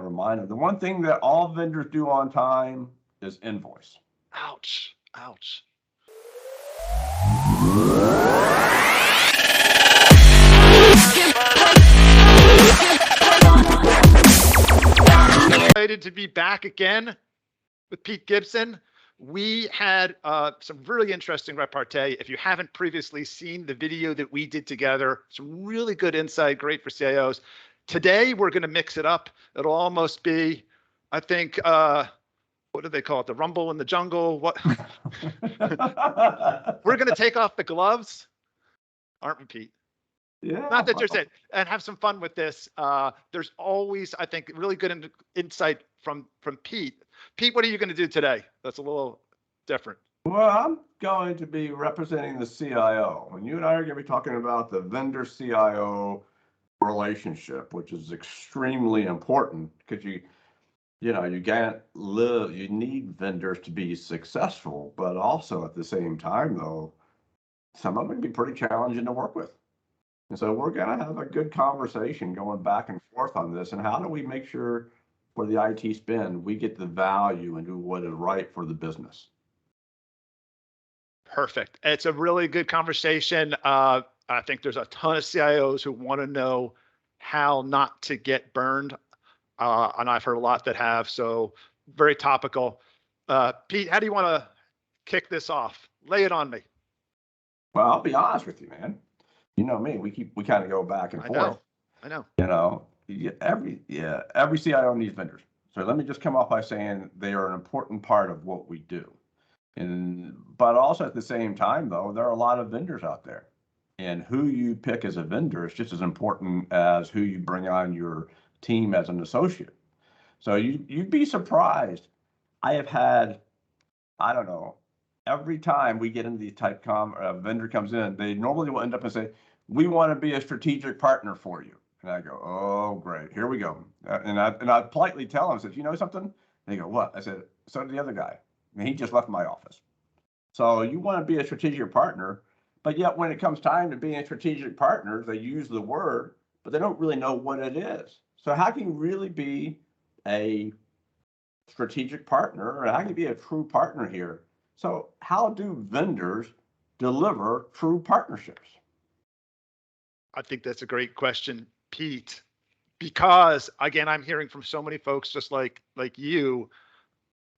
reminder. The one thing that all vendors do on time is invoice. Ouch. Ouch. Excited to be back again with Pete Gibson. We had some really interesting repartee. If you haven't previously seen the video that we did together, some really good insight, great for CIOs. Today, we're going to mix it up. It'll almost be, I think, what do they call it? The rumble in the jungle? What? We're going to take off the gloves, aren't we, Pete? Yeah. Not that there's it, and have some fun with this. There's always, I think, really good insight from Pete. Pete, what are you going to do today? That's a little different. Well, I'm going to be representing the CIO, and you and I are going to be talking about the vendor-CIO relationship, which is extremely important because you can't live. You need vendors to be successful, but also at the same time, though, some of them can be pretty challenging to work with. And so we're going to have a good conversation going back and forth on this. And how do we make sure for the IT spend, we get the value and do what is right for the business? Perfect. It's a really good conversation. I think there's a ton of CIOs who want to know how not to get burned. And I've heard a lot that have, so very topical. Pete, how do you want to kick this off? Lay it on me. Well, I'll be honest with you, man. You know me, we kind of go back and forth. I know. Every CIO needs vendors. So let me just come off by saying they are an important part of what we do. But also at the same time, though, there are a lot of vendors out there. And who you pick as a vendor is just as important as who you bring on your team as an associate. So you'd be surprised. I have had, I don't know, every time we get into these type vendor comes in, they normally will end up and say, we want to be a strategic partner for you. And I go, oh, great, here we go. And I politely tell them, I said, you know something? They go, what? I said, so did the other guy. And he just left my office. So you want to be a strategic partner, but yet when it comes time to being strategic partners, they use the word, but they don't really know what it is. So how can you really be a strategic partner, or how can you be a true partner here? So how do vendors deliver true partnerships? I think that's a great question, Pete, because again, I'm hearing from so many folks just like you,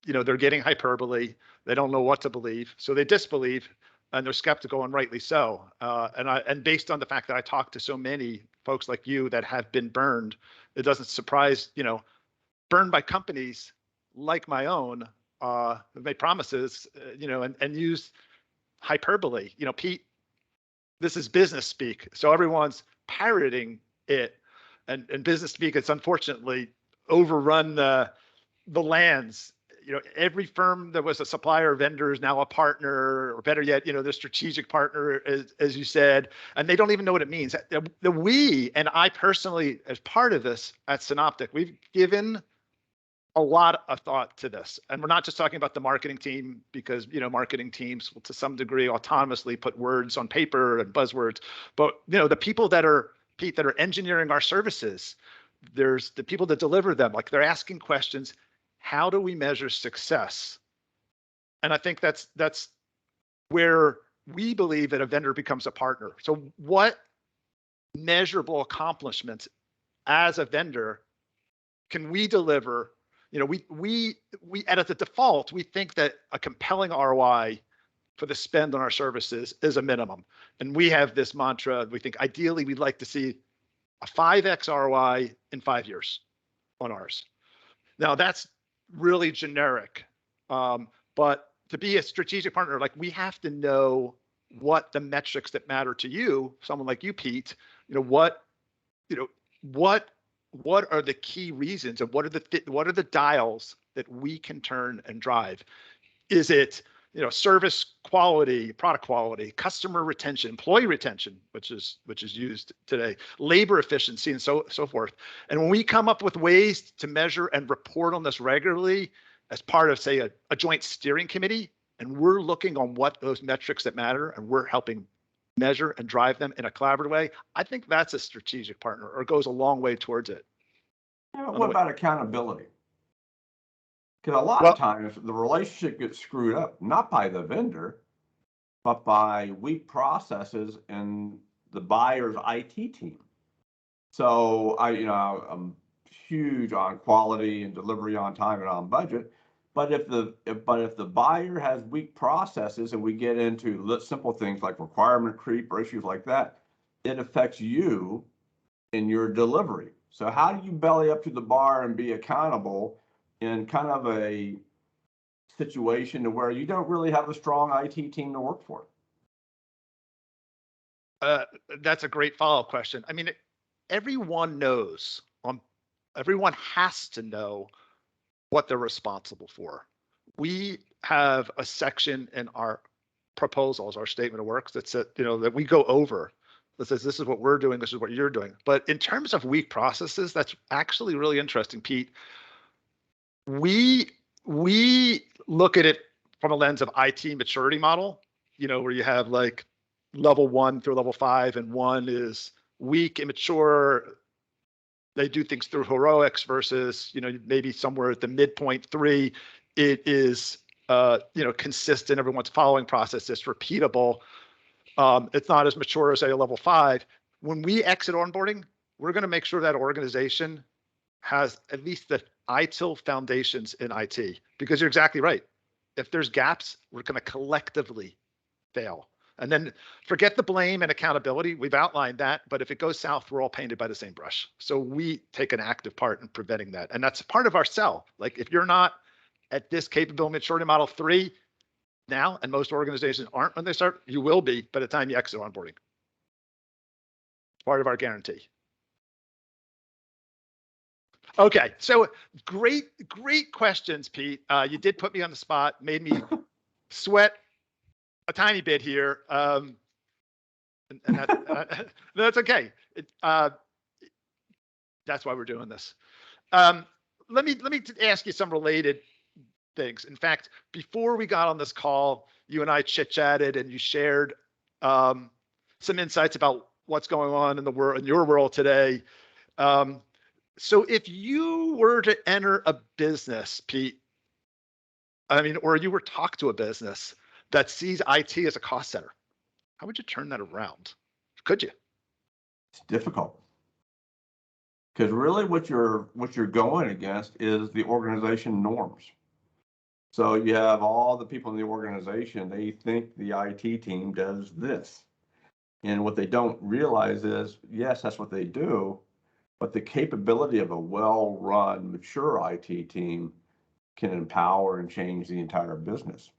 they're getting hyperbole. They don't know what to believe. So they disbelieve and they're skeptical, and rightly so. And based on the fact that I talk to so many folks like you that have been burned, it doesn't surprise, burned by companies like my own, have made promises, and use hyperbole. Pete, this is business speak, so everyone's parroting it, and business speak, it's unfortunately overrun the lands. Every firm that was a supplier or vendor is now a partner, or better yet, the strategic partner, as you said, and they don't even know what it means. We, and I personally, as part of this at Synoptic, we've given a lot of thought to this. And we're not just talking about the marketing team, because, marketing teams will to some degree autonomously put words on paper and buzzwords, but, the people that are, Pete, that are engineering our services, there's the people that deliver them, like they're asking questions. How do we measure success? And I think that's where we believe that a vendor becomes a partner. So what measurable accomplishments as a vendor can we deliver? We at the default, we think that a compelling ROI for the spend on our services is a minimum. And we have this mantra, we think ideally we'd like to see a 5x ROI in 5 years on ours. Now that's really generic, but to be a strategic partner, like we have to know what the metrics that matter to you, someone like you, Pete, what are the key reasons, and what are the dials that we can turn and drive? Is it service quality, product quality, customer retention, employee retention, which is used today, labor efficiency, and so forth. And when we come up with ways to measure and report on this regularly as part of, say, a joint steering committee, and we're looking on what those metrics that matter, and we're helping measure and drive them in a collaborative way, I think that's a strategic partner, or goes a long way towards it. Yeah, on the what way. about accountability? Because a lot of Well, times the relationship gets screwed up, not by the vendor, but by weak processes in the buyer's IT team. So I'm huge on quality and delivery on time and on budget. But if the buyer has weak processes and we get into simple things like requirement creep or issues like that, it affects you in your delivery. So how do you belly up to the bar and be accountable in kind of a situation to where you don't really have a strong IT team to work for? uh, that's a great follow-up question. I mean, everyone knows everyone has to know what they're responsible for. We have a section in our proposals, our statement of works that said, that we go over that says this is what we're doing, this is what you're doing. But in terms of weak processes, that's actually really interesting, Pete. We look at it from a lens of IT maturity model, where you have like level 1 through level 5, and 1 is weak, immature. They do things through heroics versus, maybe somewhere at the midpoint 3, it is, consistent. Everyone's following process. It's repeatable. It's not as mature as, say, a level 5. When we exit onboarding, we're going to make sure that organization has at least the ITIL foundations in IT, because you're exactly right. If there's gaps, we're going to collectively fail. And then forget the blame and accountability. We've outlined that, but if it goes south, we're all painted by the same brush. So we take an active part in preventing that. And that's part of our sell. Like if you're not at this capability maturity model 3 now, and most organizations aren't when they start, you will be by the time you exit onboarding. It's part of our guarantee. Okay, so great questions, Pete. You did put me on the spot, made me sweat a tiny bit here. And that's okay. That's why we're doing this. Let me ask you some related things. In fact, before we got on this call, you and I chit-chatted and you shared some insights about what's going on in the world, in your world today. So if you were to enter a business, Pete, or you were talk to a business that sees IT as a cost center, how would you turn that around? Could you? It's difficult. Because really what you're going against is the organization norms. So you have all the people in the organization, they think the IT team does this. And what they don't realize is, yes, that's what they do, but the capability of a well-run, mature IT team can empower and change the entire business.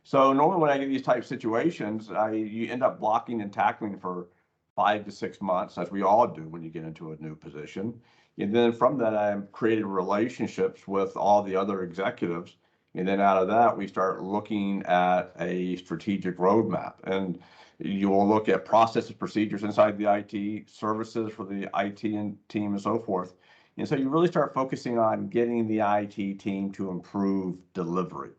So normally when I get these type of situations, you end up blocking and tackling for 5 to 6 months, as we all do when you get into a new position. And then from that, I created relationships with all the other executives. And then out of that, we start looking at a strategic roadmap. And you will look at processes, procedures inside the IT, services for the IT team and so forth. And so you really start focusing on getting the IT team to improve delivery.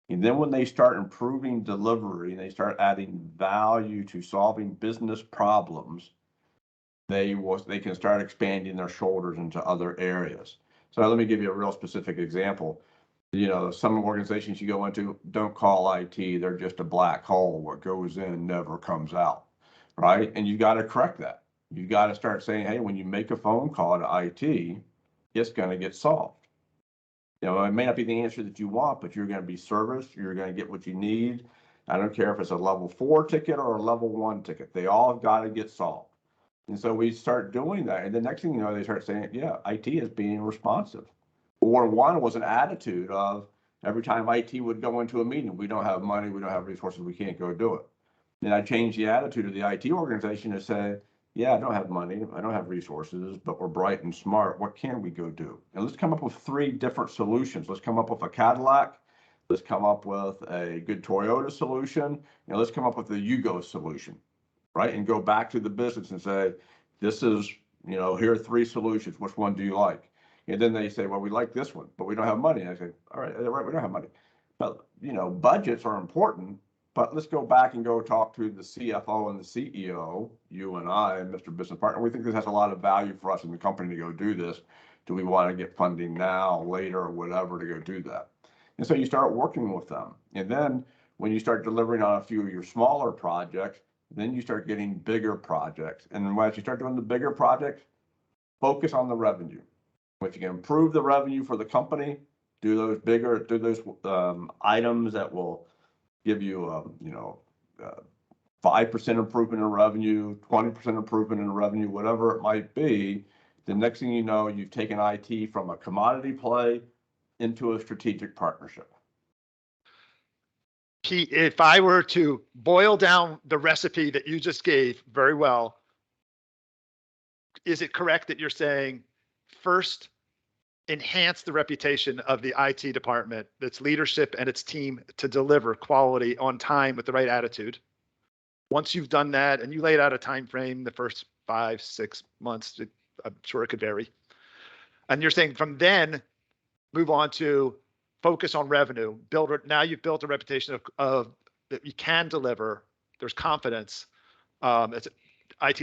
And then when they start improving delivery and they start adding value to solving business problems, they can start expanding their shoulders into other areas. So let me give you a real specific example. Some organizations you go into don't call IT, they're just a black hole. What goes in never comes out, right? And you got to correct that. You got to start saying, hey, when you make a phone call to IT, it's going to get solved. It may not be the answer that you want, but you're going to be serviced. You're going to get what you need. I don't care if it's a level 4 ticket or a level 1 ticket. They all got to get solved. And so we start doing that. And the next thing you know, they start saying, yeah, IT is being responsive. Or one was an attitude of every time IT would go into a meeting, we don't have money, we don't have resources, we can't go do it. And I changed the attitude of the IT organization to say, yeah, I don't have money, I don't have resources, but we're bright and smart. What can we go do? And let's come up with 3 different solutions. Let's come up with a Cadillac. Let's come up with a good Toyota solution. And let's come up with a Yugo solution, right? And go back to the business and say, this is, here are 3 solutions. Which one do you like? And then they say, well, we like this one, but we don't have money. And I say, all right, we don't have money. But, budgets are important. But let's go back and go talk to the CFO and the CEO, you and I, Mr. Business Partner. We think this has a lot of value for us in the company to go do this. Do we want to get funding now, later, or whatever to go do that? And so you start working with them. And then when you start delivering on a few of your smaller projects, then you start getting bigger projects. And once you start doing the bigger projects, focus on the revenue. If you can improve the revenue for the company, do those items that will give you, 5% improvement in revenue, 20% improvement in revenue, whatever it might be. The next thing you know, you've taken IT from a commodity play into a strategic partnership. Pete, if I were to boil down the recipe that you just gave very well, is it correct that you're saying first, enhance the reputation of the IT department, its leadership and its team to deliver quality on time with the right attitude? Once you've done that and you laid out a time frame, the first 5-6 months, I'm sure it could vary. And you're saying from then move on to focus on revenue, now you've built a reputation of that you can deliver. There's confidence. IT's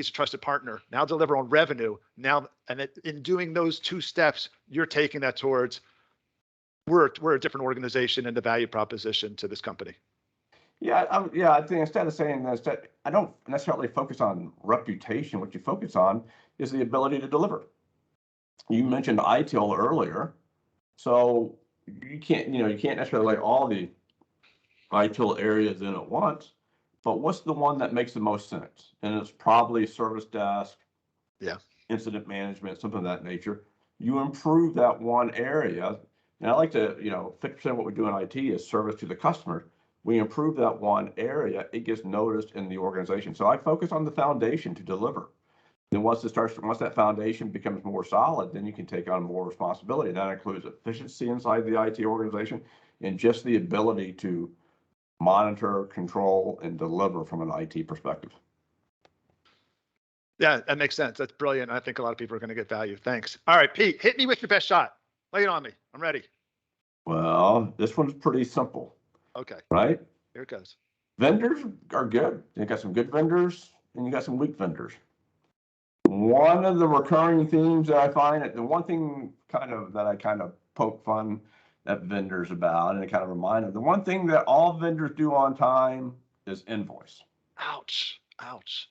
a trusted partner. Now deliver on revenue. Now, and in doing those two steps, you're taking that towards we're a different organization and the value proposition to this company. Yeah, I think instead of saying that, I don't necessarily focus on reputation. What you focus on is the ability to deliver. You mentioned ITIL earlier, so you can't necessarily lay all the ITIL areas in at once. But what's the one that makes the most sense? And it's probably service desk, incident management, something of that nature. You improve that one area, and I like to, 50% of what we do in IT is service to the customer. We improve that one area, it gets noticed in the organization. So I focus on the foundation to deliver. And once that foundation becomes more solid, then you can take on more responsibility. That includes efficiency inside the IT organization and just the ability to monitor, control, and deliver from an IT perspective. Yeah, that makes sense. That's brilliant. I think a lot of people are going to get value. Thanks. All right, Pete, hit me with your best shot. Lay it on me. I'm ready. Well, this one's pretty simple. Okay. Right? Here it goes. Vendors are good. You got some good vendors and you got some weak vendors. One of the recurring themes that I find, the one thing that I kind of poke fun at vendors about, and I kind of remind them, the one thing that all vendors do on time is invoice. Ouch. Ouch.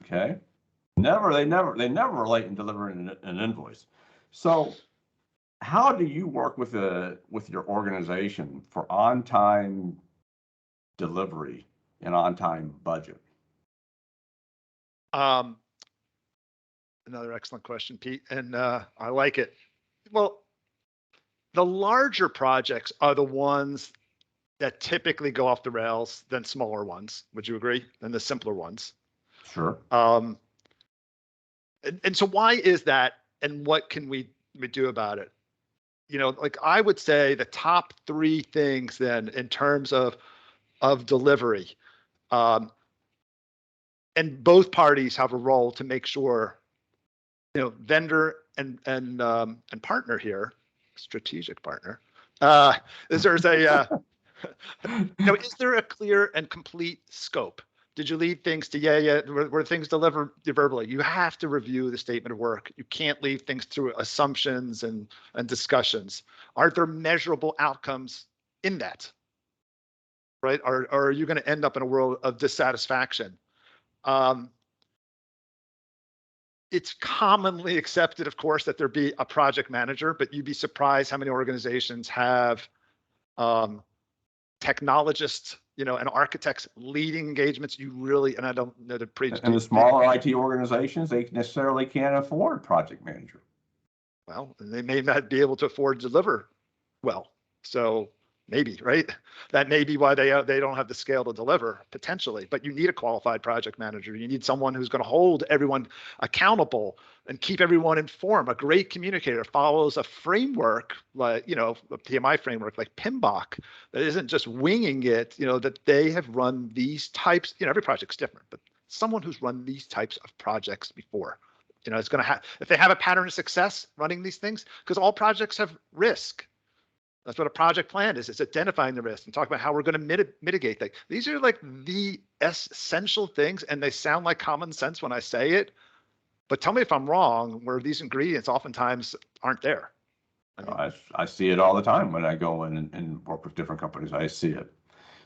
Okay. They never are late in delivering an invoice. So how do you work with your organization for on-time delivery and on-time budget? Another excellent question, Pete, and I like it. Well, the larger projects are the ones that typically go off the rails than smaller ones. Would you agree? Than the simpler ones. Sure. And so why is that? And what can we do about it? Like I would say the top 3 things then in terms of delivery, and both parties have a role to make sure, vendor and partner here, strategic partner, is there a clear and complete scope? Did you leave things to were things delivered verbally? You have to review the statement of work. You can't leave things through assumptions and discussions. Are there measurable outcomes in that? Right? Or are you going to end up in a world of dissatisfaction? It's commonly accepted, of course, that there be a project manager, but you'd be surprised how many organizations have technologists, and architects leading engagements. And I don't know the preach. And the smaller IT organizations, they necessarily can't afford project manager. Well, they may not be able to afford to deliver well. So maybe, right? That may be why they don't have the scale to deliver potentially, but you need a qualified project manager. You need someone who's going to hold everyone accountable and keep everyone informed. A great communicator follows a framework like, a PMI framework like PMBOK that isn't just winging it, that they have run these types, every project's different, but someone who's run these types of projects before, it's going to have, if they have a pattern of success running these things, because all projects have risk. That's what a project plan is. It's identifying the risk and talking about how we're going to mitigate that. These are like the essential things, and they sound like common sense when I say it, But tell me if I'm wrong, where these ingredients oftentimes aren't there. I see it all the time when I go in and work with different companies. I see it.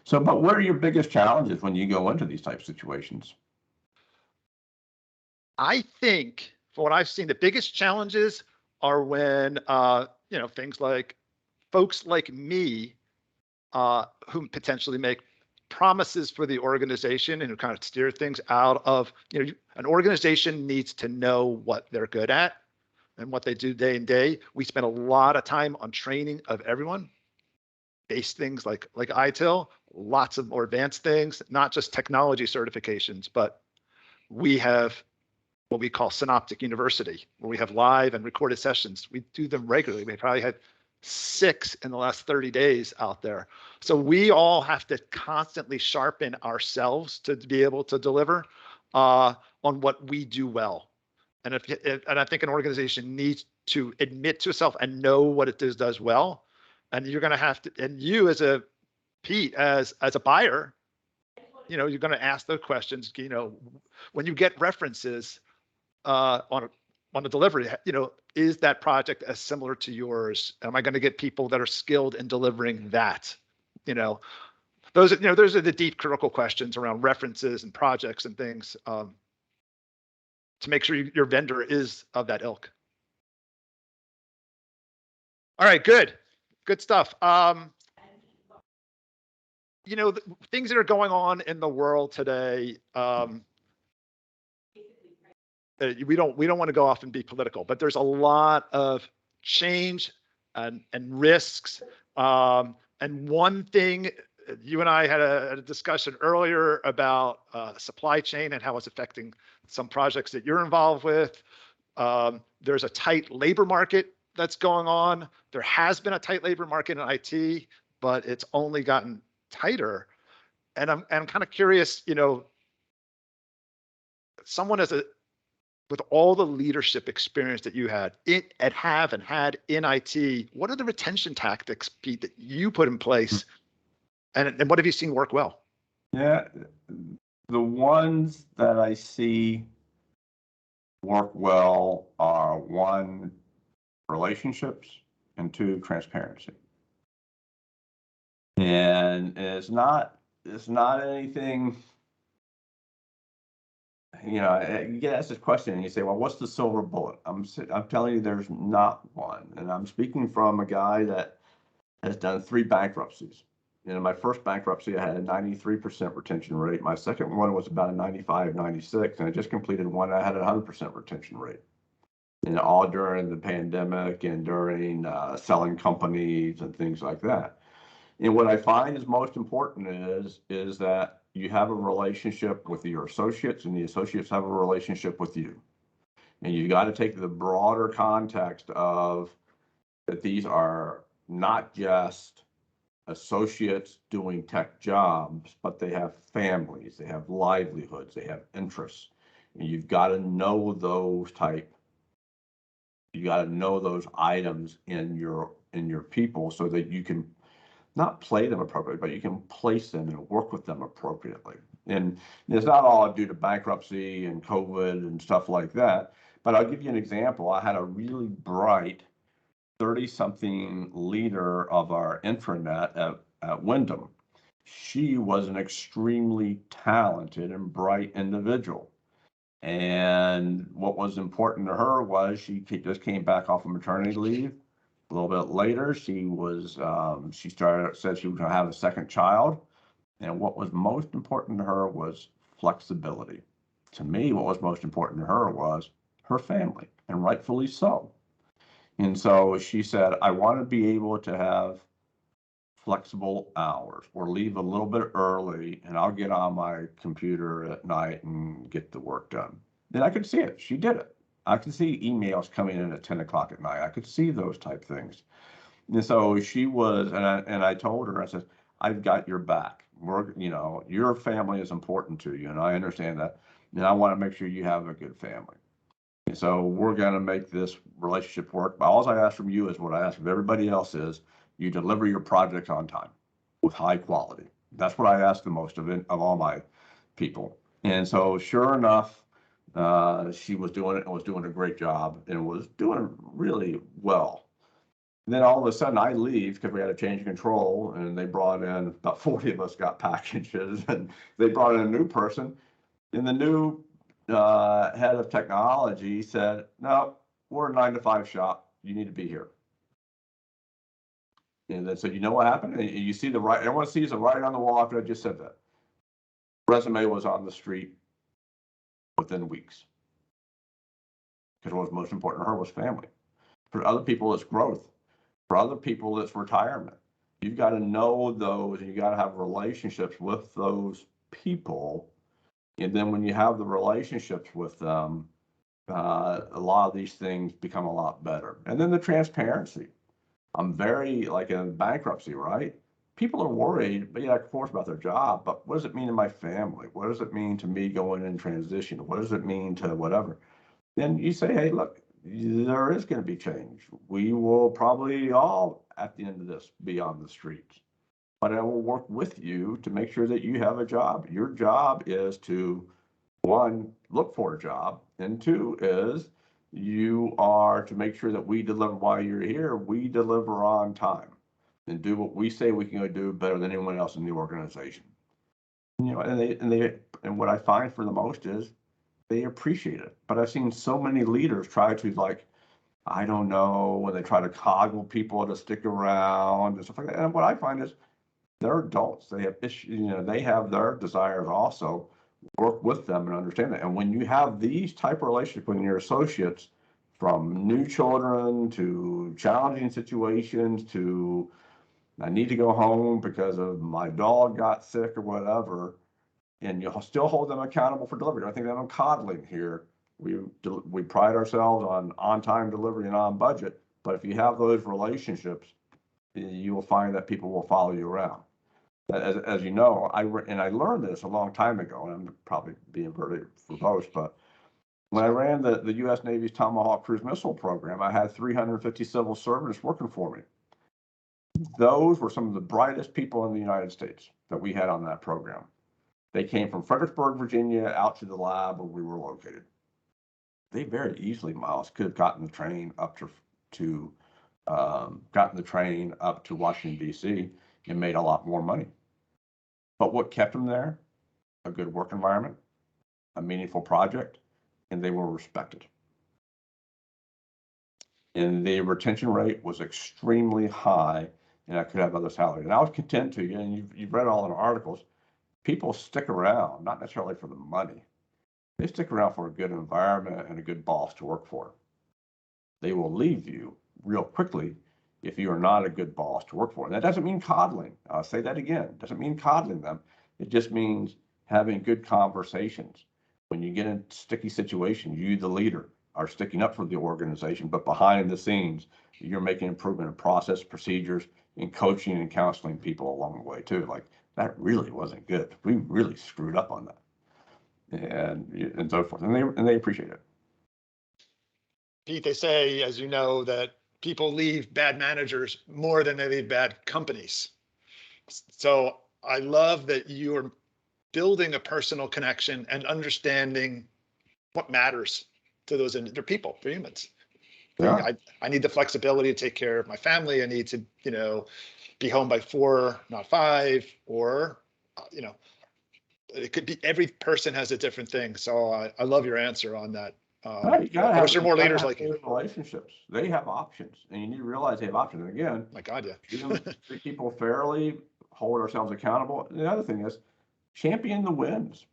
So, but what are your biggest challenges when you go into these type situations? I think, from what I've seen, the biggest challenges are when things like folks like me, who potentially make promises for the organization and who kind of steer things out of, an organization needs to know what they're good at and what they do day in day. We spend a lot of time on training of everyone, base things like ITIL, lots of more advanced things, not just technology certifications, but we have what we call Synoptic University, where we have live and recorded sessions. We do them regularly. We probably had 6 in the last 30 days out there. So we all have to constantly sharpen ourselves to be able to deliver on what we do well. And I think an organization needs to admit to itself and know what it does well. And you're going to have to, and you as a Pete, as a buyer, you're going to ask those questions. When you get references on a delivery, is that project as similar to yours? Am I going to get people that are skilled in delivering that? Those are the deep critical questions around references and projects and things, to make sure your vendor is of that ilk. All right, good stuff. Things that are going on in the world today. We don't want to go off and be political, but there's a lot of change and risks. And one thing, you and I had a discussion earlier about supply chain and how it's affecting some projects that you're involved with. There's a tight labor market that's going on. There has been a tight labor market in IT, but it's only gotten tighter. And I'm kind of curious, someone with all the leadership experience that you had in IT, what are the retention tactics, Pete, that you put in place, and what have you seen work well? Yeah, the ones that I see work well are 1, relationships, and 2, transparency. And it's not anything. You get asked this question and you say, well, what's the silver bullet? I'm telling you, there's not one. And I'm speaking from a guy that has done 3 bankruptcies. In my first bankruptcy, I had a 93% retention rate. My second one was about a 95, 96, and I just completed one. I had a 100% retention rate. And all during the pandemic and during selling companies and things like that. And what I find is most important is that you have a relationship with your associates, and the associates have a relationship with you. And you've got to take the broader context of that these are not just associates doing tech jobs, but they have families, they have livelihoods, they have interests. And you've got to know those items in your people so that you can not play them appropriately, but you can place them and work with them appropriately. And it's not all due to bankruptcy and COVID and stuff like that. But I'll give you an example. I had a really bright 30-something leader of our intranet at Wyndham. She was an extremely talented and bright individual. And what was important to her was she just came back off of maternity leave. A little bit later, said she was going to have a second child. And what was most important to her was flexibility. To me, what was most important to her was her family, and rightfully so. And so she said, I want to be able to have flexible hours or leave a little bit early, and I'll get on my computer at night and get the work done. And I could see it. She did it. I could see emails coming in at 10 o'clock at night. I could see those type things. And so she was, and I told her, I said, I've got your back. Your family is important to you, and I understand that. And I want to make sure you have a good family. And so we're going to make this relationship work. But all I ask from you is what I ask of everybody else is you deliver your projects on time with high quality. That's what I ask the most of all my people. And so sure enough, She was doing it and was doing a great job and was doing really well. And then all of a sudden I leave because we had a change of control, and they brought in about 40 of us got packages, and they brought in a new person, and the new head of technology said, no, we're a 9 to 5 shop. You need to be here. And then said, you know what happened? And you see the right, everyone sees the writing on the wall after I just said that. Resume was on the street within weeks. Because what was most important to her was family. For other people, it's growth. For other people, it's retirement. You've got to know those, and you got to have relationships with those people. And then when you have the relationships with them, a lot of these things become a lot better. And then the transparency. I'm very, like in bankruptcy, right? People are worried, but yeah, of course, about their job, but what does it mean to my family? What does it mean to me going in transition? What does it mean to whatever? Then you say, hey, look, there is going to be change. We will probably all, at the end of this, be on the streets. But I will work with you to make sure that you have a job. Your job is to, one, look for a job, and two is you are to make sure that we deliver while you're here. We deliver on time and do what we say we can go do better than anyone else in the organization. You know, and what I find for the most is they appreciate it. But I've seen so many leaders try to, like, I don't know, when they try to coddle people to stick around and stuff like that. And what I find is they're adults. They have issues, you know, they have their desires also. Work with them and understand that. And when you have these type of relationships with your associates, from new children to challenging situations to I need to go home because of my dog got sick or whatever, and you'll still hold them accountable for delivery. I think that I'm coddling here. We pride ourselves on time delivery and on budget, but if you have those relationships, you will find that people will follow you around. As you know, I learned this a long time ago, and I'm probably being very verbose, but when I ran the U.S. Navy's Tomahawk cruise missile program, I had 350 civil servants working for me. Those were some of the brightest people in the United States that we had on that program. They came from Fredericksburg, Virginia, out to the lab where we were located. They very easily, Miles, could have gotten the train up to Washington, D.C. and made a lot more money. But what kept them there? A good work environment, a meaningful project, and they were respected. And the retention rate was extremely high, and I could have other salaries. And I was content to, and you've read all in the articles, people stick around, not necessarily for the money. They stick around for a good environment and a good boss to work for. They will leave you real quickly if you are not a good boss to work for. And that doesn't mean coddling. I'll say that again. It doesn't mean coddling them. It just means having good conversations. When you get in sticky situations, you, the leader, are sticking up for the organization, but behind the scenes, you're making improvement in process, procedures, and coaching and counseling people along the way too. Like, that really wasn't good. We really screwed up on that. And so forth. And they appreciate it. Pete, they say, as you know, that people leave bad managers more than they leave bad companies. So I love that you are building a personal connection and understanding what matters to those. They're people, they're humans. Yeah. I need the flexibility to take care of my family. I need to, be home by 4, not 5, or, it could be, every person has a different thing. So I love your answer on that. I wish there were more leaders like you. Relationships, they have options, and you need to realize they have options. And again, my God, yeah. Treat people fairly, hold ourselves accountable. And the other thing is champion the wins.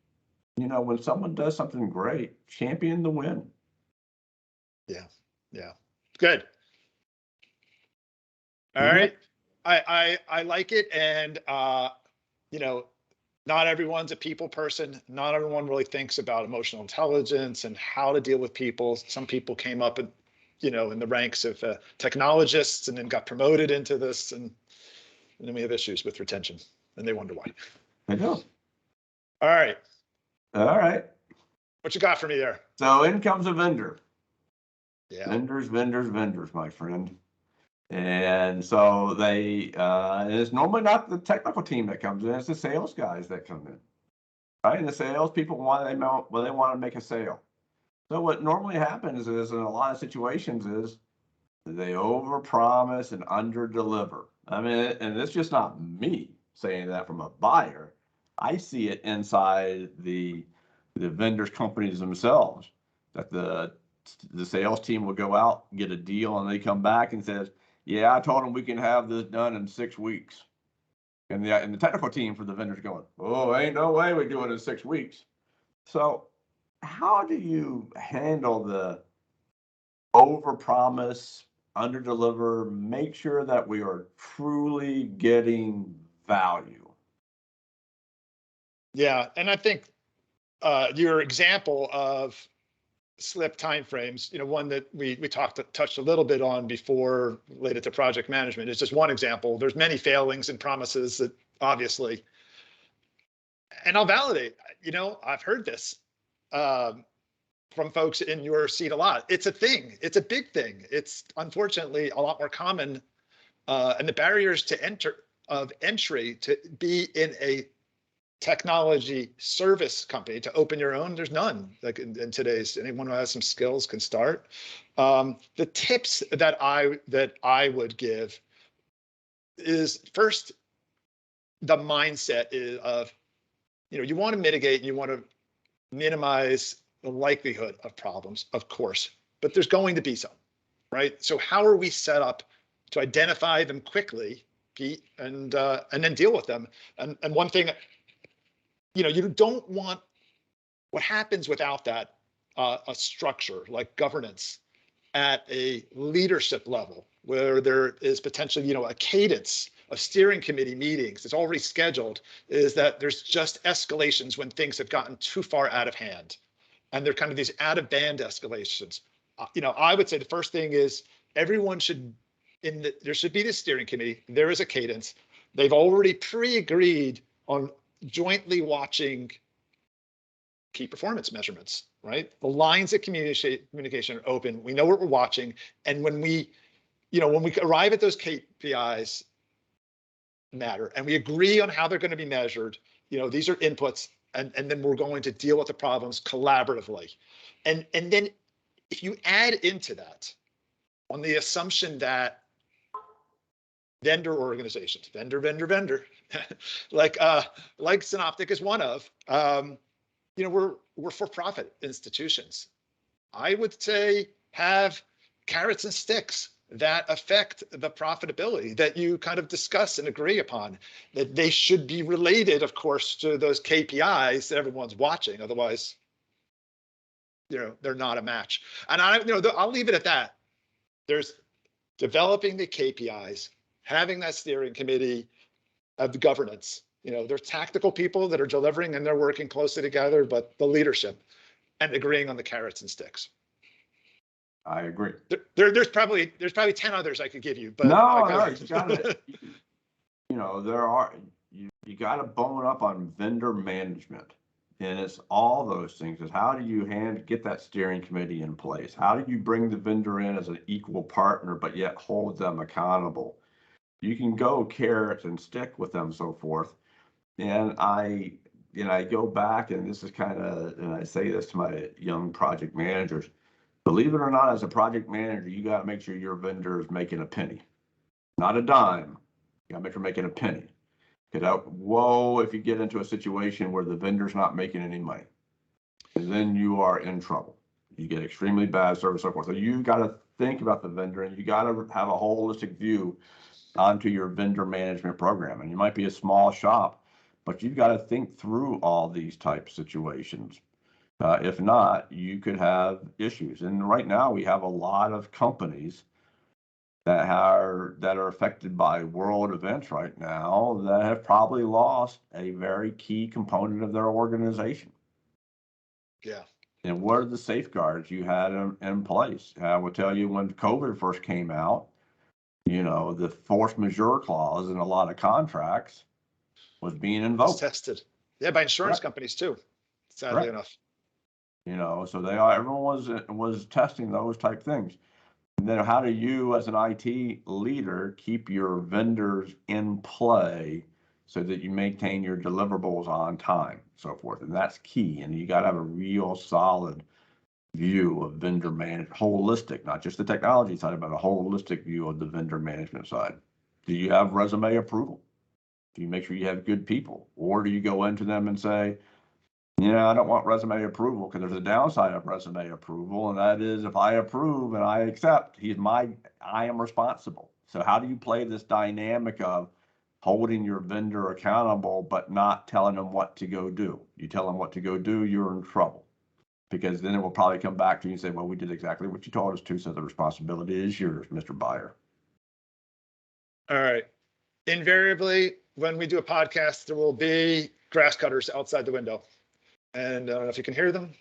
When someone does something great, champion the win. Yeah. Good. All right. I like it. And, not everyone's a people person. Not everyone really thinks about emotional intelligence and how to deal with people. Some people came up in the ranks of technologists and then got promoted into this. And then we have issues with retention and they wonder why. I know. All right. What you got for me there? So in comes a vendor. Yeah. Vendors, my friend. And so it's normally not the technical team that comes in, it's the sales guys that come in, right? And the sales people want to make a sale. So what normally happens is in a lot of situations is they overpromise and underdeliver. I mean, and it's just not me saying that from a buyer. I see it inside the vendors companies themselves that the sales team will go out, get a deal, and they come back and says, "Yeah, I told them we can have this done in 6 weeks." And the technical team for the vendors going, "Oh, ain't no way we do it in 6 weeks." So how do you handle the overpromise, underdeliver, make sure that we are truly getting value? Yeah, and I think your example of slip timeframes, one that we touched a little bit on before related to project management is just one example. There's many failings and promises that obviously, and I'll validate, I've heard this from folks in your seat a lot. It's a thing. It's a big thing. It's unfortunately a lot more common, and the barriers to entry to be in a technology service company to open your own, there's none. Like in today's, anyone who has some skills can start. The tips that I would give is first, the mindset is of, you want to mitigate and you want to minimize the likelihood of problems, of course, but there's going to be some, right? So how are we set up to identify them quickly, Pete, and then deal with them? And one thing, you don't want, what happens without that, a structure like governance at a leadership level where there is potentially, a cadence of steering committee meetings that's already scheduled, is that there's just escalations when things have gotten too far out of hand. And they're kind of these out of band escalations. I would say the first thing is everyone should, there should be this steering committee. There is a cadence. They've already pre-agreed on jointly watching key performance measurements, right? The lines of communication are open. We know what we're watching. And when we arrive at those KPIs matter and we agree on how they're going to be measured, these are inputs, and then we're going to deal with the problems collaboratively. And then if you add into that on the assumption that vendor organizations, vendor, like Synoptic is one of, we're for-profit institutions. I would say have carrots and sticks that affect the profitability that you kind of discuss and agree upon, that they should be related, of course, to those KPIs that everyone's watching. Otherwise, they're not a match. And I'll leave it at that. There's developing the KPIs, having that steering committee of the governance. They're tactical people that are delivering and they're working closely together, but the leadership and agreeing on the carrots and sticks. I agree. There's probably 10 others I could give you, but no, you gotta, you gotta bone up on vendor management, and it's all those things. Is how do you get that steering committee in place? How do you bring the vendor in as an equal partner, but yet hold them accountable? You can go carrots and stick with them, so forth. And I go back, and this is kind of, and I say this to my young project managers. Believe it or not, as a project manager, you got to make sure your vendor is making a penny, not a dime. You got to make sure making a penny. Because if you get into a situation where the vendor's not making any money, then you are in trouble. You get extremely bad service, so forth. So you got to think about the vendor, and you got to have a holistic view onto your vendor management program. And you might be a small shop, but you've got to think through all these type situations. If not, you could have issues. And right now we have a lot of companies that are affected by world events right now that have probably lost a very key component of their organization. Yeah. And what are the safeguards you had in place? I will tell you, when COVID first came out, the force majeure clause in a lot of contracts was being invoked. It's tested. Yeah, by insurance companies too, sadly enough. So everyone was testing those type things. And then how do you, as an IT leader, keep your vendors in play so that you maintain your deliverables on time, so forth? And that's key. And you got to have a real solid view of vendor management, holistic, not just the technology side, but a holistic view of the vendor management side. Do you have resume approval? Do you make sure you have good people? Or do you go into them and say, I don't want resume approval, because there's a downside of resume approval, and that is if I approve and I accept, I am responsible. So how do you play this dynamic of holding your vendor accountable, but not telling them what to go do? You tell them what to go do, you're in trouble, because then it will probably come back to you and say, well, we did exactly what you told us to, so the responsibility is yours, Mr. Buyer. All right. Invariably, when we do a podcast, there will be grass cutters outside the window. And I don't know if you can hear them.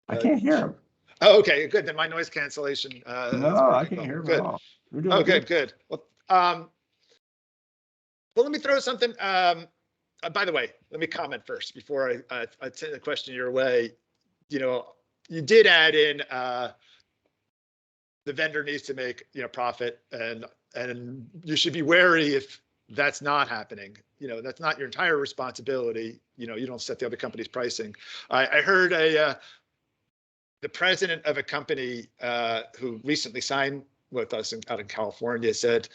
I can't hear them. Oh, okay, good. Then my noise cancellation. No, I can't hear them good. at all. Oh, good. Well, let me throw something. By the way, let me comment first before I send the question your way. You did add in the vendor needs to make profit, and you should be wary if that's not happening. That's not your entire responsibility. You don't set the other company's pricing. I heard the president of a company who recently signed with us out in California said,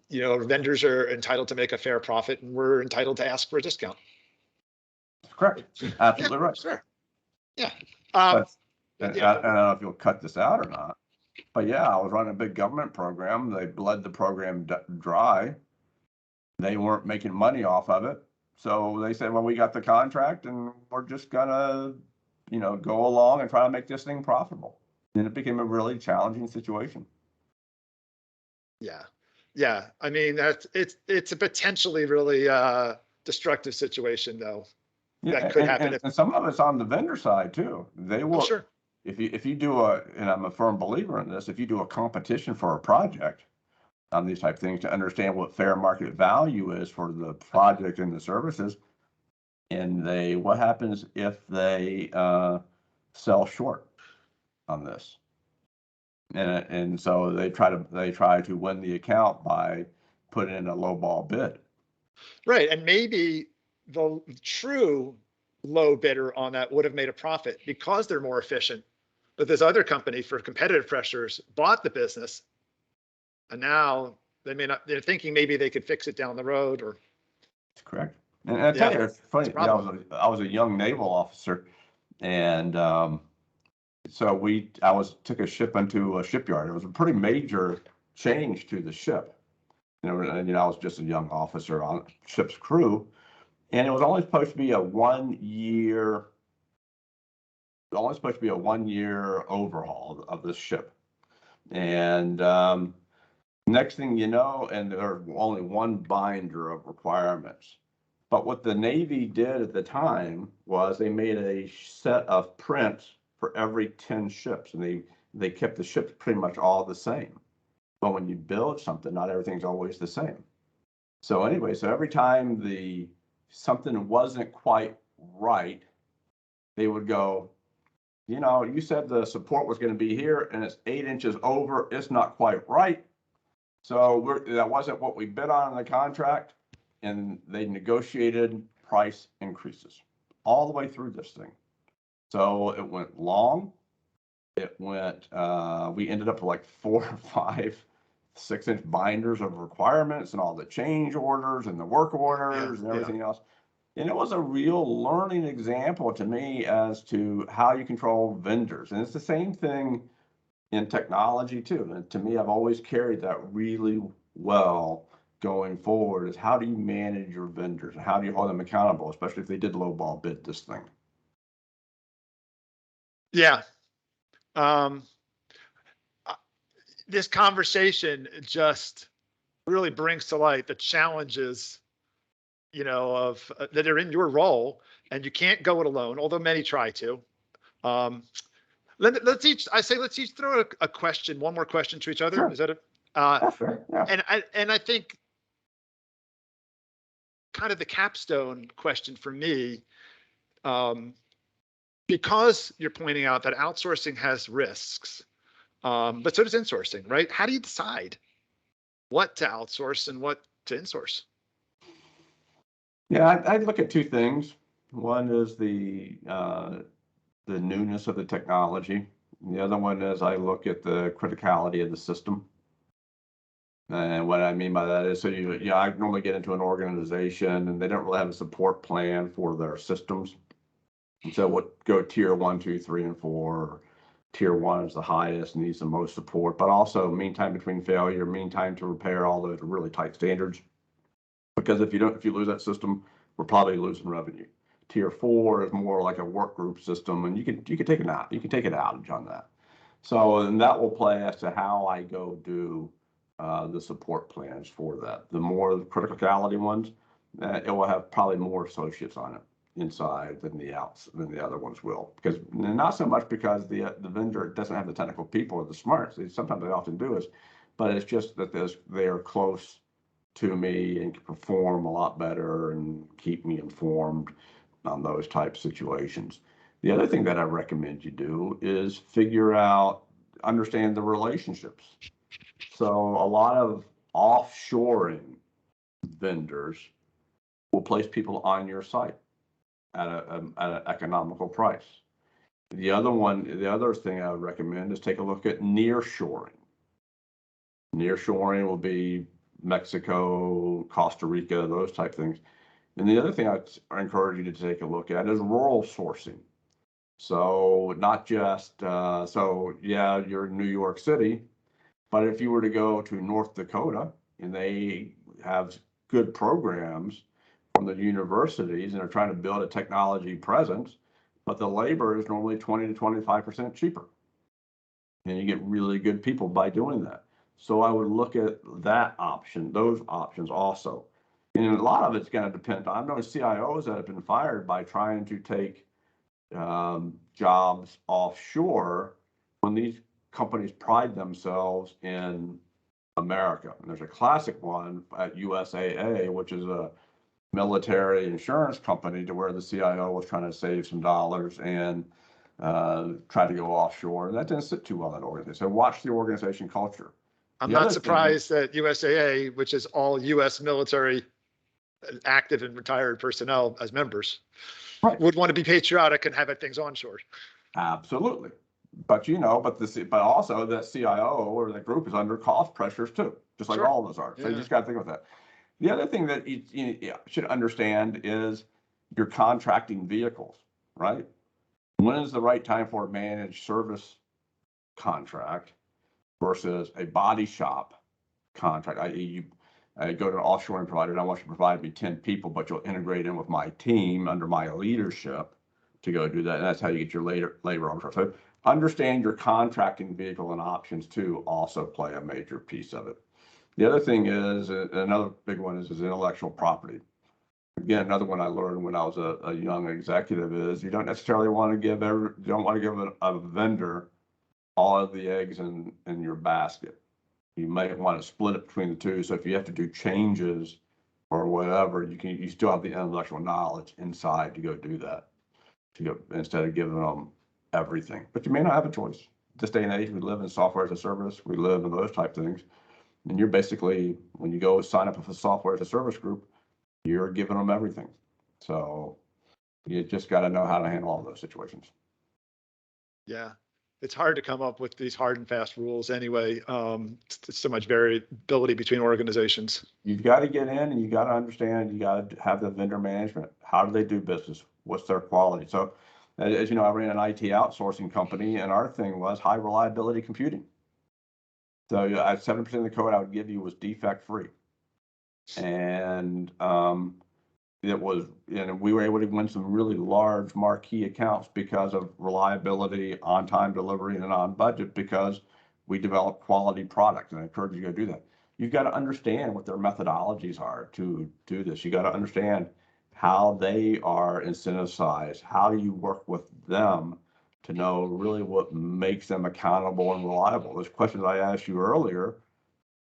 vendors are entitled to make a fair profit, and we're entitled to ask for a discount. Correct. Absolutely right. Sure. Yeah. I don't know if you'll cut this out or not, but yeah, I was running a big government program. They bled the program dry. They weren't making money off of it. So they said, well, we got the contract and we're just gonna, go along and try to make this thing profitable. And it became a really challenging situation. Yeah. Yeah. I mean, it's a potentially really destructive situation though. Yeah, that could happen. And some of it's on the vendor side too. They will, sure. If you do and I'm a firm believer in this, if you do a competition for a project on these type of things to understand what fair market value is for the project and the services, and what happens if they sell short on this, and so they try to win the account by putting in a low ball bid. Right, and maybe the true low bidder on that would have made a profit because they're more efficient. But this other company, for competitive pressures, bought the business, and now they may not. They're thinking maybe they could fix it down the road. Or that's correct. And I tell you, it's funny. I was a young naval officer, and so took a ship into a shipyard. It was a pretty major change to the ship. I was just a young officer on ship's crew, and it was only supposed to be a 1 year. Only supposed to be a 1 year overhaul of this ship, and next thing you know, and there's only one binder of requirements. But what the Navy did at the time was they made a set of prints for every 10 ships, and they kept the ships pretty much all the same. But when you build something, not everything's always the same. So anyway, every time something wasn't quite right, they would go, you said the support was going to be here and it's 8 inches over. It's not quite right. So that wasn't what we bid on in the contract. And they negotiated price increases all the way through this thing. So it went long. We ended up with like 4 or 5 6-inch binders of requirements and all the change orders and the work orders and everything else. And it was a real learning example to me as to how you control vendors. And it's the same thing in technology too. And to me, I've always carried that really well going forward, is how do you manage your vendors and how do you hold them accountable, especially if they did lowball bid this thing? Yeah. This conversation just really brings to light the challenges, of that are in your role, and you can't go it alone, although many try to. Let's each throw a question, one more question to each other. Sure. Is that it? Sure. Yeah. And I think kind of the capstone question for me, because you're pointing out that outsourcing has risks, but so does insourcing, right? How do you decide what to outsource and what to insource? Yeah, I'd look at 2 things. One is the newness of the technology. The other one is I look at the criticality of the system. And what I mean by that is, so I normally get into an organization and they don't really have a support plan for their systems. And so what go tier 1, 2, 3, and 4. Tier 1 is the highest, needs the most support, but also mean time between failure, mean time to repair, all those really tight standards. Because if you lose that system, we're probably losing revenue. Tier 4 is more like a work group system, and you can take it out. You can take an outage on that. So, and that will play as to how I go do the support plans for that. The more criticality ones, it will have probably more associates on it inside than the other ones will, because not so much because the vendor doesn't have the technical people or the smarts. Sometimes they often do, but it's just that they are close to me and can perform a lot better and keep me informed on those type situations. The other thing that I recommend you do is understand the relationships. So a lot of offshoring vendors will place people on your site at an economical price. The other thing I would recommend is take a look at nearshoring. Nearshoring will be Mexico, Costa Rica, those type things. And the other thing I encourage you to take a look at is rural sourcing. So not just, you're in New York City, but if you were to go to North Dakota and they have good programs from the universities and are trying to build a technology presence, but the labor is normally 20 to 25% cheaper. And you get really good people by doing that. So I would look at those options also. And a lot of it's going to depend. I know CIOs that have been fired by trying to take jobs offshore when these companies pride themselves in America. And there's a classic one at USAA, which is a military insurance company, to where the CIO was trying to save some dollars and try to go offshore. And that didn't sit too well in that organization. So watch the organization culture. I'm not surprised that USAA, which is all U.S. military active and retired personnel as members, right, would want to be patriotic and have things onshore. Absolutely. But also that CIO or the group is under cost pressures too, just like all of us are. So you just got to think of that. The other thing that you should understand is your contracting vehicles, right? When is the right time for a managed service contract versus a body shop contract? I go to an offshoring provider and I want you to provide me 10 people, but you'll integrate in with my team under my leadership to go do that. And that's how you get your labor arbitrage. So understand your contracting vehicle and options too also play a major piece of it. The other thing is, another big one is intellectual property. Again, another one I learned when I was a young executive is you don't necessarily want to give a vendor all of the eggs in your basket. You might want to split it between the two. So if you have to do changes or whatever, you still have the intellectual knowledge inside to go do that, instead of giving them everything. But you may not have a choice. This day and age, we live in software as a service. We live in those type things. And you're basically, when you go sign up with a software as a service group, you're giving them everything. So you just got to know how to handle all those situations. Yeah. It's hard to come up with these hard and fast rules anyway. It's so much variability between organizations. You've got to get in and you got to understand, you got to have the vendor management. How do they do business? What's their quality? So as you know, I ran an IT outsourcing company and our thing was high reliability computing. So 7% of the code I would give you was defect free. And we were able to win some really large marquee accounts because of reliability, on-time delivery, and on budget, because we developed quality product. And I encourage you to do that. You've got to understand what their methodologies are to do this. You got to understand how they are incentivized, how you work with them to know really what makes them accountable and reliable. Those questions I asked you earlier,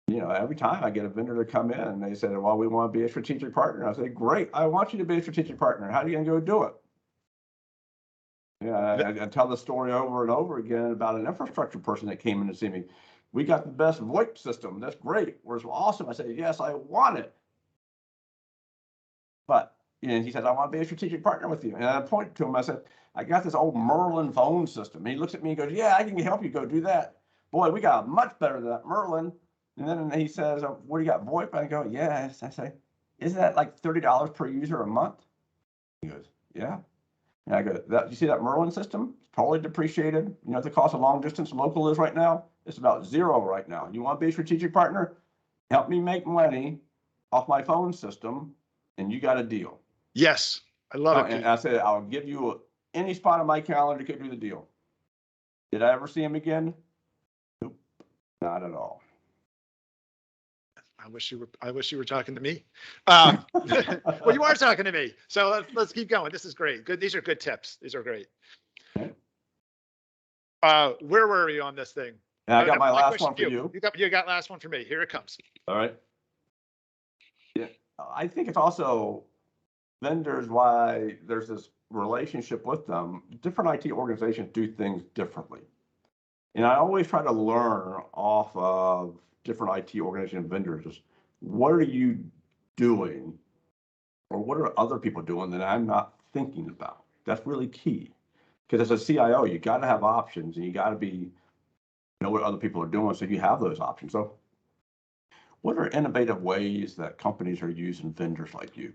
every time I get a vendor to come in and they said, well, we want to be a strategic partner. I say, great, I want you to be a strategic partner. How are you going to go do it? I tell the story over and over again about an infrastructure person that came in to see me. We got the best VoIP system. That's great. Where's awesome? I said, yes, I want it. But And he said, I want to be a strategic partner with you. And I pointed to him, I said, I got this old Merlin phone system. And he looks at me and goes, yeah, I can help you go do that. Boy, we got much better than that Merlin. And then he says, what do you got, VoIP? I go, yes. I say, isn't that like $30 per user a month? He goes, yeah. And I go, you see that Merlin system? It's totally depreciated. You know what the cost of long distance local is right now? It's about zero right now. You want to be a strategic partner? Help me make money off my phone system, and you got a deal. Yes, I love it. And I said, I'll give you any spot on my calendar to do the deal. Did I ever see him again? Nope, not at all. I wish you were talking to me. Well, you are talking to me. So let's keep going. This is great. Good. These are good tips. These are great. Okay. Where were we on this thing? And I got my last one for you. You got last one for me. Here it comes. All right. Yeah, I think it's also vendors, why there's this relationship with them. Different IT organizations do things differently. And I always try to learn off of different IT organization vendors is, what are you doing, or what are other people doing that I'm not thinking about? That's really key, because as a CIO, you got to have options, and you got to know what other people are doing, so you have those options. So what are innovative ways that companies are using vendors like you?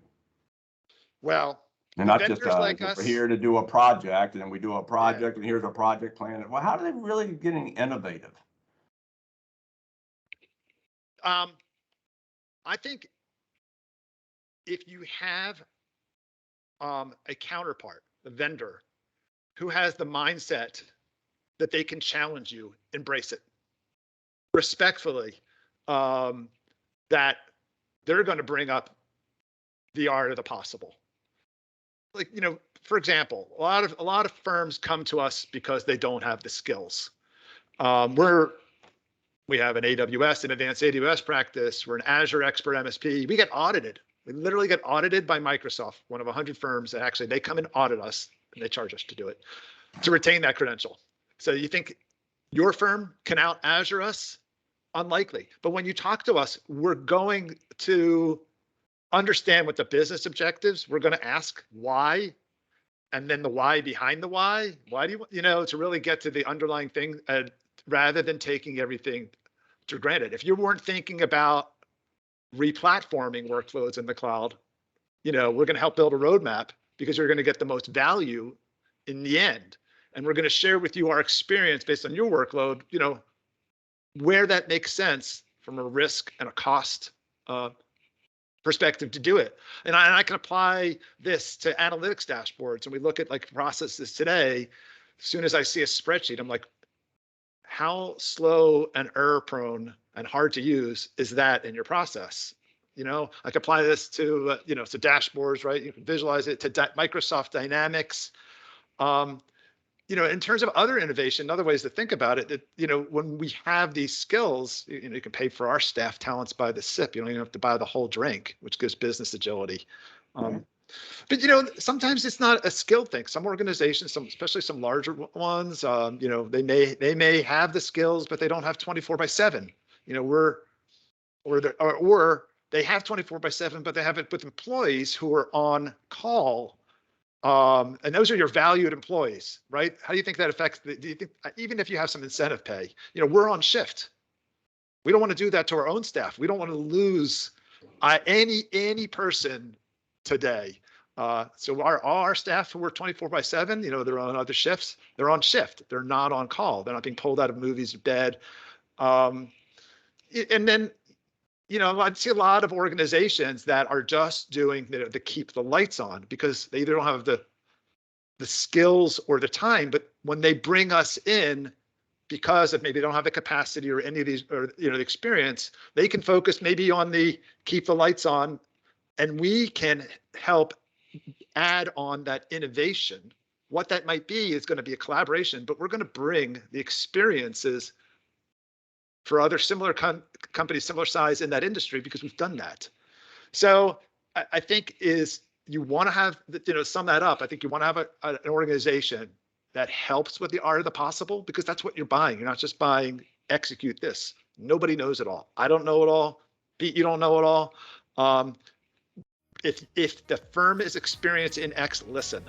Well, and not just like we're here to do a project, and then we do a project, and here's a project plan. Well, how do they really get innovative? I think if you have a counterpart, a vendor, who has the mindset that they can challenge you, embrace it respectfully, that they're going to bring up the art of the possible. Like, for example, a lot of firms come to us because they don't have the skills. We have an AWS, an advanced AWS practice. We're an Azure expert MSP. We get audited. We literally get audited by Microsoft, one of 100 firms that actually they come and audit us, and they charge us to do it, to retain that credential. So you think your firm can out Azure us? Unlikely. But when you talk to us, we're going to understand what the business objectives. We're going to ask why, and then the why behind the why. Why do you, to really get to the underlying thing, rather than taking everything for granted. If you weren't thinking about replatforming workloads in the cloud, we're going to help build a roadmap, because you're going to get the most value in the end. And we're going to share with you our experience based on your workload, where that makes sense from a risk and a cost perspective to do it. And I can apply this to analytics dashboards. And we look at like processes today. As soon as I see a spreadsheet, I'm like, how slow and error prone and hard to use is that in your process? I can apply this to, to dashboards, right? You can visualize it to Microsoft Dynamics. In terms of other innovation, other ways to think about it, that, when we have these skills, you can pay for our staff talents by the sip. You don't even have to buy the whole drink, which gives business agility. But sometimes it's not a skill thing. Some organizations, especially some larger ones, they may have the skills, but they don't have 24/7. Or they have 24/7, but they have it with employees who are on call. And those are your valued employees, right? How do you think that affects? Do you think, even if you have some incentive pay, we're on shift. We don't want to do that to our own staff. We don't want to lose any person today. So our staff who work 24/7, they're on other shifts. They're on shift. They're not on call. They're not being pulled out of movies or bed. And then, I'd see a lot of organizations that are just doing to keep the lights on, because they either don't have the skills or the time. But when they bring us in, because of maybe they don't have the capacity or any of these, or the experience, they can focus maybe on the keep the lights on, and we can help add on that innovation. What that might be is going to be a collaboration, but we're going to bring the experiences for other similar companies, similar size in that industry, because we've done that. So I think you want to have, sum that up. I think you want to have an organization that helps with the art of the possible, because that's what you're buying. You're not just buying, execute this. Nobody knows it all. I don't know it all. Pete, you don't know it all. if the firm is experienced in X, listen.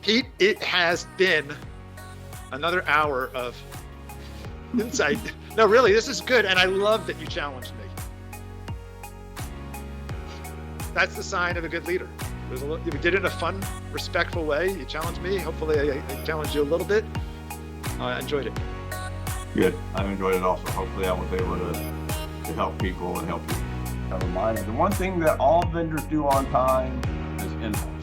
Pete, it has been another hour of insight. No, really, this is good. And I love that you challenged me. That's the sign of a good leader. You did it in a fun, respectful way. You challenged me. Hopefully I challenged you a little bit. I enjoyed it. Good. I enjoyed it also. Hopefully I was able to help people and help you have a mind. The one thing that all vendors do on time is invoice.